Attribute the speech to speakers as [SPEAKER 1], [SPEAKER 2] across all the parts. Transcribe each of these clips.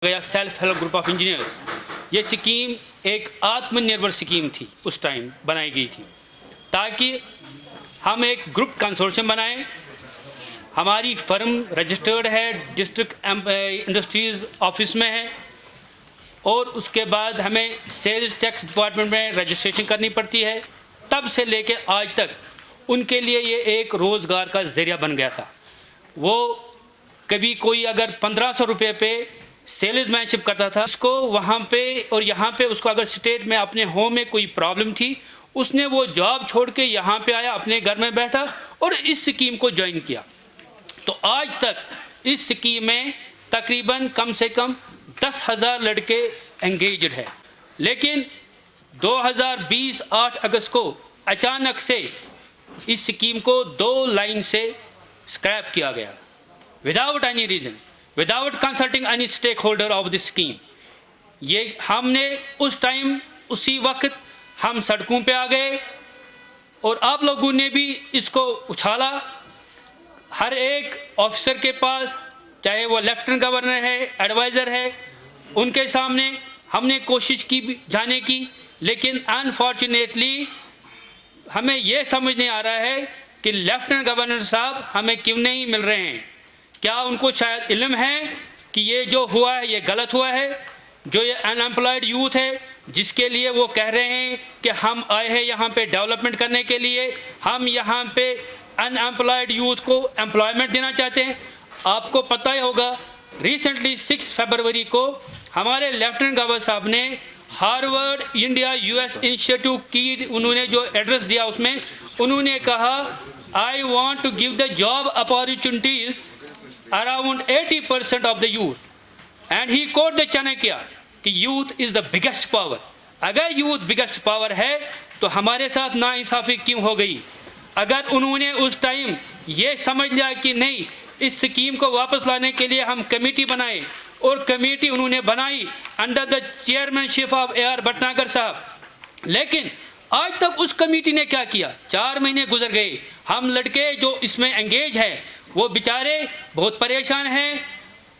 [SPEAKER 1] गया self help group of engineers. ये scheme एक आत्मनिर्भर स्कीम थी, उस टाइम बनाई गई थी ताकि हम एक ग्रुप कंसोर्शियम बनाएं। हमारी फर्म रजिस्टर्ड है, डिस्ट्रिक्ट इंडस्ट्रीज़ ऑफिस में है और उसके बाद हमें सेल्स टैक्स डिपार्टमेंट में रजिस्ट्रेशन करनी पड़ती है। तब से लेके आज तक उनके लिए ये एक रोज़गार का ज़रिया बन गया था। वो कभी कोई अगर 1500 रुपये पे सेल्समैनशिप करता था, उसको वहाँ पे और यहाँ पे उसको अगर स्टेट में अपने होम में कोई प्रॉब्लम थी, उसने वो जॉब छोड़ के यहाँ पे आया, अपने घर में बैठा और इस स्कीम को ज्वाइन किया। तो आज तक इस स्कीम में तकरीबन कम से कम 10,000 लड़के एंगेज्ड है। लेकिन 2020 8 अगस्त को अचानक से इस स्कीम को 2 लाइन से स्क्रैप किया गया, without any reason, without consulting any stakeholder of this scheme. ये हमने उस टाइम उसी वक्त हम सड़कों पे आ गए और आप लोगों ने भी इसको उछाला। हर एक ऑफिसर के पास, चाहे वो लेफ्टिनेंट गवर्नर है, एडवाइज़र है, उनके सामने हमने कोशिश की जाने की, लेकिन अनफॉर्चुनेटली हमें ये समझ नहीं आ रहा है कि लेफ्टिनेंट गवर्नर साहब हमें क्यों नहीं मिल रहे हैं। क्या उनको शायद इल्म है कि ये जो हुआ है ये गलत हुआ है? जो ये अनएम्प्लॉयड यूथ है जिसके लिए वो कह रहे हैं कि हम आए हैं यहाँ पे डेवलपमेंट करने के लिए, हम यहाँ पे अनएम्प्लॉयड यूथ को एम्प्लॉयमेंट देना चाहते हैं। आपको पता ही होगा, रिसेंटली 6 फरवरी को हमारे लेफ्टिनेंट गवर्नर साहब ने हार्वर्ड इंडिया यूएस इनिशिएटिव की उन्होंने जो एड्रेस दिया, उसमें उन्होंने कहा I want to give the job opportunities around 80% of the youth and he quote the Chanakya कि youth is the biggest power. अगर यूथ बिगेस्ट पावर है तो हमारे साथ नाइंसाफ़ी क्यों हो गई? अगर उन्होंने उस टाइम ये समझ लिया कि नहीं, इस स्कीम को वापस लाने के लिए हम कमेटी बनाए और कमेटी उन्होंने बनाई under the chairmanship of AR Bhatnagar साहब, लेकिन आज तक उस कमेटी ने क्या किया? 4 महीने गुजर गए, हम लड़के जो इसमें एंगेज है वो बेचारे बहुत परेशान हैं।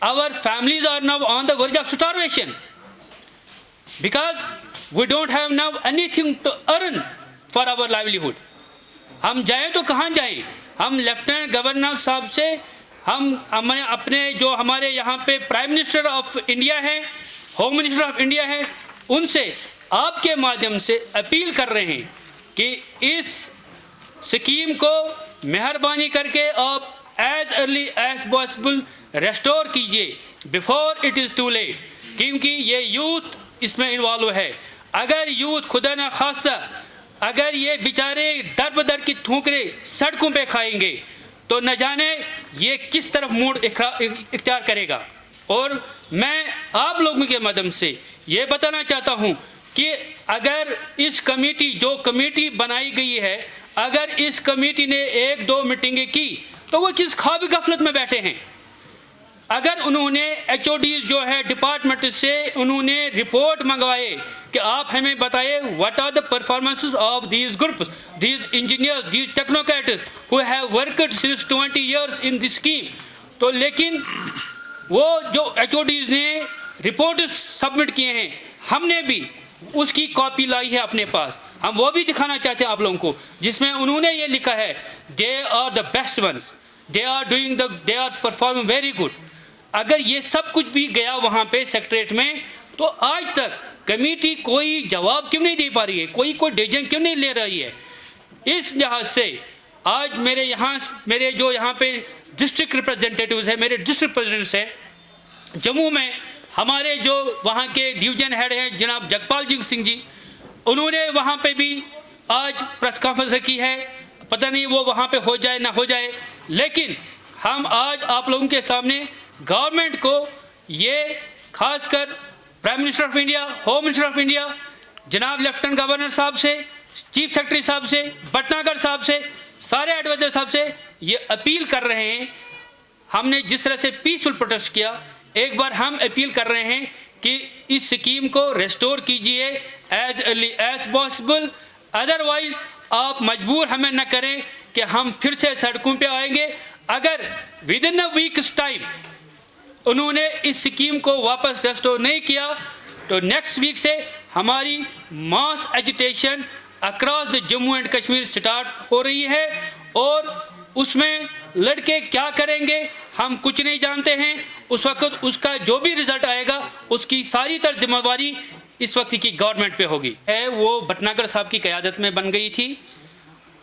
[SPEAKER 1] Our families are now on the verge of starvation because we don't have now anything to earn for our livelihood. हम जाएं तो कहाँ जाएं? हम लेफ्टिनेंट गवर्नर साहब से हम अपने जो हमारे यहाँ पे प्राइम मिनिस्टर ऑफ इंडिया है, होम मिनिस्टर ऑफ इंडिया है, उनसे आपके माध्यम से अपील कर रहे हैं कि इस स्कीम को मेहरबानी करके आप as early as possible restore कीजिए before it is too late, क्योंकि ये यूथ इसमें इन्वॉल्व है। अगर यूथ खुदा न खास्ता अगर ये बेचारे दर बदर की ठोकरें सड़कों पे खाएंगे तो न जाने ये किस तरफ मूड इख्तियार करेगा। और मैं आप लोगों के माध्यम से ये बताना चाहता हूँ कि अगर इस कमेटी जो कमेटी बनाई गई है, अगर इस कमेटी ने 1-2 मीटिंगें की तो वो किस ख्वाब गफलत में बैठे हैं। अगर उन्होंने HODs जो है डिपार्टमेंट से उन्होंने रिपोर्ट मंगवाए कि आप हमें बताइए what are the performances of these groups, these engineers, these technocrats who have worked since 20 years in this scheme, तो लेकिन वो जो HODs ने रिपोर्ट सबमिट किए हैं, हमने भी उसकी कॉपी लाई है अपने पास, हम वो भी दिखाना चाहते हैं आप लोगों को, जिसमें उन्होंने ये लिखा है they are the best ones, they are performing very good. अगर ये सब कुछ भी गया वहाँ पे सेक्रेटरीट में, तो आज तक कमेटी कोई जवाब क्यों नहीं दे पा रही है, कोई डिसीजन क्यों नहीं ले रही है? इस लिहाज से आज मेरे जो यहाँ पे डिस्ट्रिक्ट रिप्रेजेंटेटिव्स हैं, मेरे डिस्ट्रिक्ट प्रेसिडेंट्स हैं जम्मू में, हमारे जो वहाँ के डिवीजन हेड हैं जनाब जगपाल सिंह जी, उन्होंने वहाँ पे भी आज प्रेस कॉन्फ्रेंस की है। पता नहीं वो वहाँ पे हो जाए ना हो जाए, लेकिन हम आज आप लोगों के सामने गवर्नमेंट को ये खासकर prime minister of India, home minister of India, जनाब लेफ्टिनेंट गवर्नर साहब से, चीफ सेक्रेटरी साहब से, भटनागर साहब से, सारे एडवाइजर साहब से ये अपील कर रहे हैं। हमने जिस तरह से पीसफुल प्रोटेस्ट किया, एक बार हम अपील कर रहे हैं कि इस स्कीम को रेस्टोर कीजिए as early as possible, otherwise आप मजबूर हमें न करें कि हम फिर से सड़कों पे आएंगे। अगर with in a weeks time उन्होंने इस स्कीम को वापस रेस्टोर नहीं किया तो नेक्स्ट वीक से हमारी mass agitation across the Jammu and Kashmir start हो रही है और उसमें लड़के क्या करेंगे हम कुछ नहीं जानते हैं। उस वक्त उसका जो भी रिजल्ट आएगा उसकी सारी तर जिम्मेवारी इस वक्त की गवर्नमेंट पे होगी। है वो भटनागर साहब की क़यादत में बन गई थी।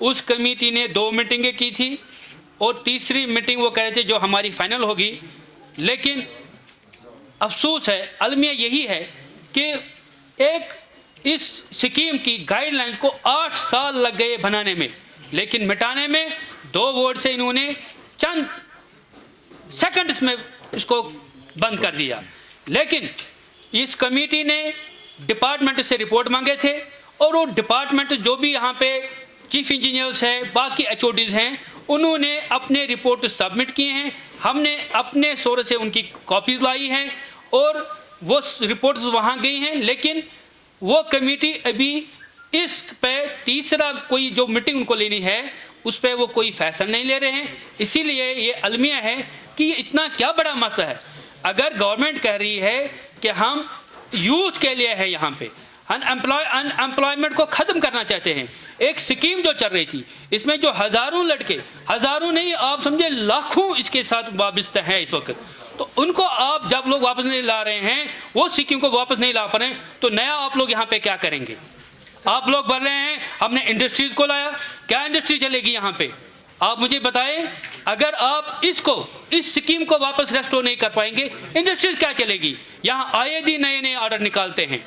[SPEAKER 1] उस कमेटी ने 2 मीटिंगें की थी और तीसरी मीटिंग वो कह रहे थे जो हमारी फाइनल होगी। लेकिन अफसोस है, अलमिया यही है कि एक इस स्कीम की गाइडलाइंस को 8 साल लग गए बनाने में, लेकिन मिटाने में 2 वोट से इन्होंने चंद सेकंड्स में इसको बंद कर दिया। लेकिन इस कमेटी ने डिपार्टमेंट से रिपोर्ट मांगे थे और वो डिपार्टमेंट जो भी यहाँ पे चीफ इंजीनियर्स हैं, बाकी एचओडीज हैं, उन्होंने अपने रिपोर्ट सबमिट किए हैं। हमने अपने सोर्स से उनकी कॉपीज लाई हैं और वो रिपोर्ट्स वहाँ गई हैं। लेकिन वो कमेटी अभी इस पे तीसरा कोई जो मीटिंग उनको लेनी है उस पर वो कोई फैसला नहीं ले रहे हैं। इसीलिए ये अलमिया है कि ये इतना क्या बड़ा मसला है। अगर गवर्नमेंट कह रही है कि हम यूथ के लिए है, यहाँ पे अनएम्प्लॉयमेंट को ख़त्म करना चाहते हैं, एक स्कीम जो चल रही थी इसमें जो हज़ारों लड़के, हज़ारों नहीं आप समझे लाखों इसके साथ वाबस्ता हैं इस वक्त, तो उनको आप जब लोग वापस नहीं ला रहे हैं, वो स्कीम को वापस नहीं ला पा रहे हैं, तो नया आप लोग यहाँ पे क्या करेंगे। आप लोग बोल रहे हैं हमने इंडस्ट्रीज को लाया, क्या इंडस्ट्री चलेगी यहाँ पे आप मुझे बताएं। अगर आप इस स्कीम को वापस रेस्टोर नहीं कर पाएंगे, इंडस्ट्रीज क्या चलेगी। यहाँ आए दिन नए नए ऑर्डर निकालते हैं।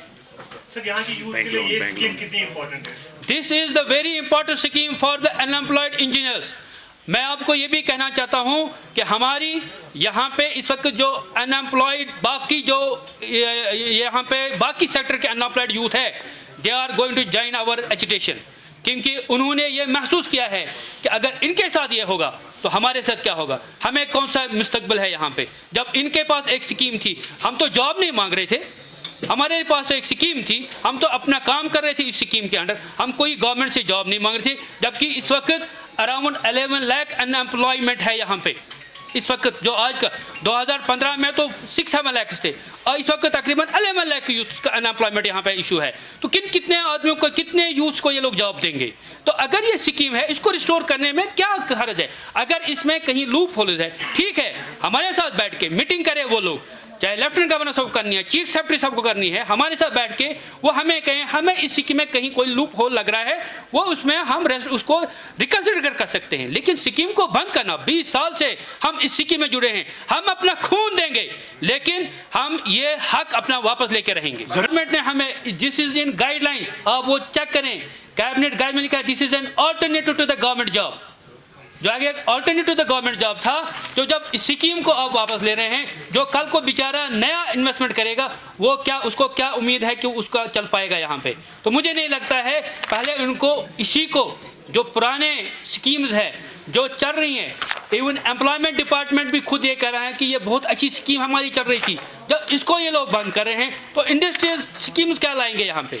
[SPEAKER 2] सर यहाँ की यूथ के लिए ये स्कीम कितनी इंपॉर्टेंट है?
[SPEAKER 1] This is the very important scheme for the unemployed engineers. मैं आपको ये भी कहना चाहता हूँ कि हमारी यहाँ पे इस वक्त जो अनएम्प्लॉयड बाकी जो यहाँ पे बाकी सेक्टर के अनएम्प्लॉयड यूथ है, they are going to join our agitation, क्योंकि उन्होंने ये महसूस किया है कि अगर इनके साथ ये होगा तो हमारे साथ क्या होगा, हमें कौन सा मुस्तकबिल है यहाँ पे। जब इनके पास एक स्कीम थी, हम तो जॉब नहीं मांग रहे थे, हमारे पास तो एक स्कीम थी, हम तो अपना काम कर रहे थे इस स्कीम के अंडर, हम कोई गवर्नमेंट से जॉब नहीं मांग रहे थे। जबकि इस वक्त अराउंड 11 लाख अनएम्प्लॉयमेंट है यहाँ पे इस वक्त, जो आज का 2015 में तो 6-7 लाख थे और इस वक्त तकरीबन 11 लाख यूथ का अनएम्प्लॉयमेंट यहाँ पे इशू है। तो कितने आदमियों को, कितने यूथ को ये लोग जॉब देंगे। तो अगर ये स्कीम है इसको रिस्टोर करने में क्या हर्ज है। अगर इसमें कहीं लूप होल्स है, ठीक है, हमारे साथ बैठ के मीटिंग करें वो लोग, चाहे लेफ्टिनेंट गवर्नर साहब को करनी है, चीफ सेक्रेटरी साहब को करनी है, हमारे साथ बैठ के वो हमें कहें हमें इस स्कीम में कहीं कोई लूप होल लग रहा है, वो उसमें हम उसको रिकंसिडर कर सकते हैं। लेकिन स्कीम को बंद करना, 20 साल से हम इस स्कीम में जुड़े हैं, हम अपना खून देंगे लेकिन हम ये हक अपना वापस लेके रहेंगे। गवर्नमेंट ने हमें दिस इज इन गाइडलाइंस, आप वो चेक करें, कैबिनेट गाइड में लिखा है this is an alternative to the government job. जो आगे alternative to the government job था, जो जब इस स्कीम को आप वापस ले रहे हैं, जो कल को बेचारा नया इन्वेस्टमेंट करेगा वो क्या, उसको क्या उम्मीद है कि उसका चल पाएगा यहाँ पे। तो मुझे नहीं लगता है, पहले उनको इसी को जो पुराने स्कीम्स है जो चल रही हैं, इवन एम्प्लॉयमेंट डिपार्टमेंट भी खुद ये कह रहा है कि ये बहुत अच्छी स्कीम हमारी चल रही थी, जब इसको ये लोग बंद कर रहे हैं तो इंडस्ट्रियल स्कीम्स क्या लाएंगे यहाँ पे।